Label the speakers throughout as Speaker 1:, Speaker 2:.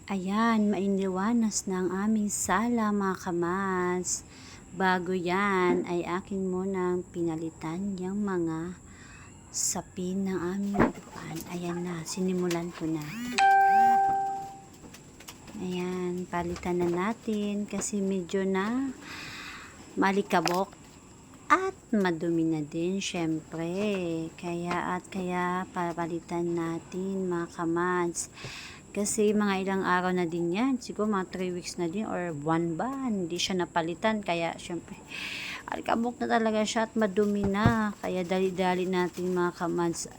Speaker 1: Ayan, mainiwanas na ang aming sala mga kamats. Bago yan ay akin munang pinalitan yung mga sapin ng aming upuan. Ayan na, sinimulan ko na. Ayan, palitan na natin kasi medyo na malikabok at madumi na din syempre. Kaya papalitan natin mga kamats. Kasi mga ilang araw na din yan. Siguro mga 3 weeks na din or 1 ba. Hindi siya napalitan. Kaya syempre, alikabok na talaga siya at madumi na. Kaya dali-dali natin mga kamads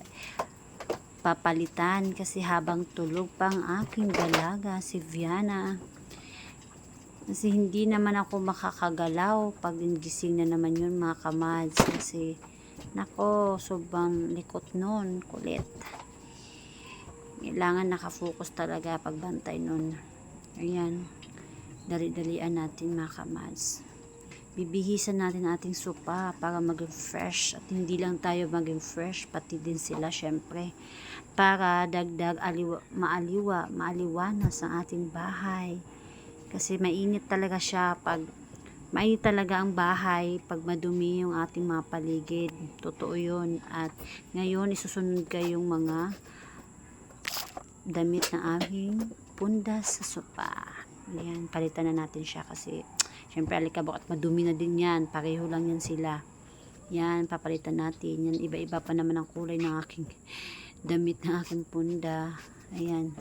Speaker 1: papalitan. Kasi habang tulog pa ang aking dalaga, si Viana. Kasi hindi naman ako makakagalaw pag gising na naman yun mga kamads. Kasi nako, sobrang likot nun. Kulit. Kailangan nakafocus talaga pagbantay nun. Ayan, dali-dalian natin mga kamads. Bibihisan natin ating sopa para maging fresh, at hindi lang tayo maging fresh, pati din sila syempre, para dagdag maaliwanas ang ating bahay. Kasi mainit talaga siya pag mainit talaga ang bahay pag madumi yung ating mga paligid. Totoo yun. At ngayon isusunod kayong mga damit na aming pundas sa sopa. Ayan, palitan na natin siya kasi syempre alikabok at madumi na din yan. Pareho lang yan sila. Yan, papalitan natin. Yan, iba-iba pa naman ang kulay ng aking damit na aking punda. Ayan.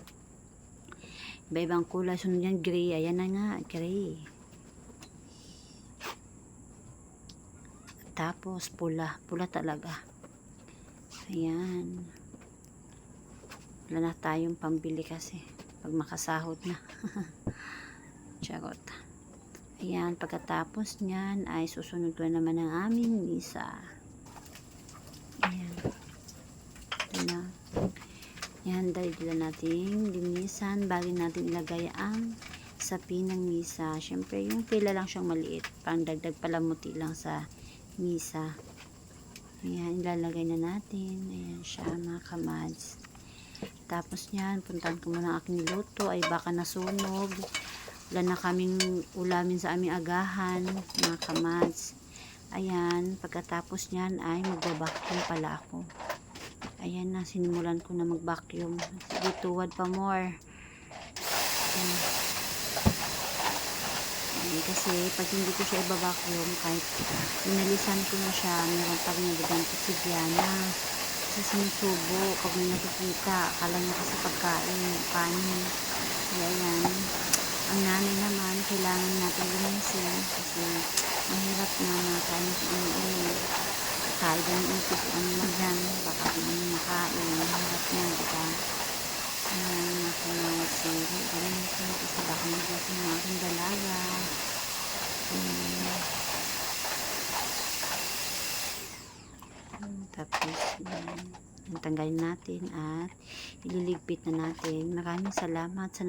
Speaker 1: Iba-ibang kulay. Sunod yan, gray. Ayan na nga, gray. Tapos, pula. Pula talaga. Ayan. Wala na tayong pambili kasi pag makasahod na. Charot. Ayan, pagkatapos nyan ay susunod ko naman ang aming misa. Ayan. Ito na. Ayan, dahil natin linisan bago natin ilagay ang sapi ng misa. Syempre yung pila lang siyang maliit, pang dagdag palamuti lang sa misa. Ayan, ilalagay na natin. Ayan siya mga kamads. Tapos niyan, puntahan ko muna aking luto. Ay baka nasunog. Wala na kaming ulamin sa aming agahan, mga kamads. Ayan, pagkatapos niyan ay magbabacuum pala ako. Ayan na, sinimulan ko na mag-vacuum. Sige, tuwad pa more. Ayan. Ayan, kasi pag hindi ko siya i-vacuum, kahit inalisan ko na siya, meron pa rin nagagante si Diana. Kasi sinusubo pag may nakikita, akala niya kasi pagkain, kanin. Kaya yan, ang nanay naman kailangan natin linisin kasi mahirap na makain kung ano-ano, kahit ang ipit kung ano man dyan, baka kung ano makain, mahirap na, diba? Ayan, nakumasiri linisin kasi baka maglasin ng aking dalaga. Tapos yan, tanggalin natin at ililigpit na natin. Maraming salamat sa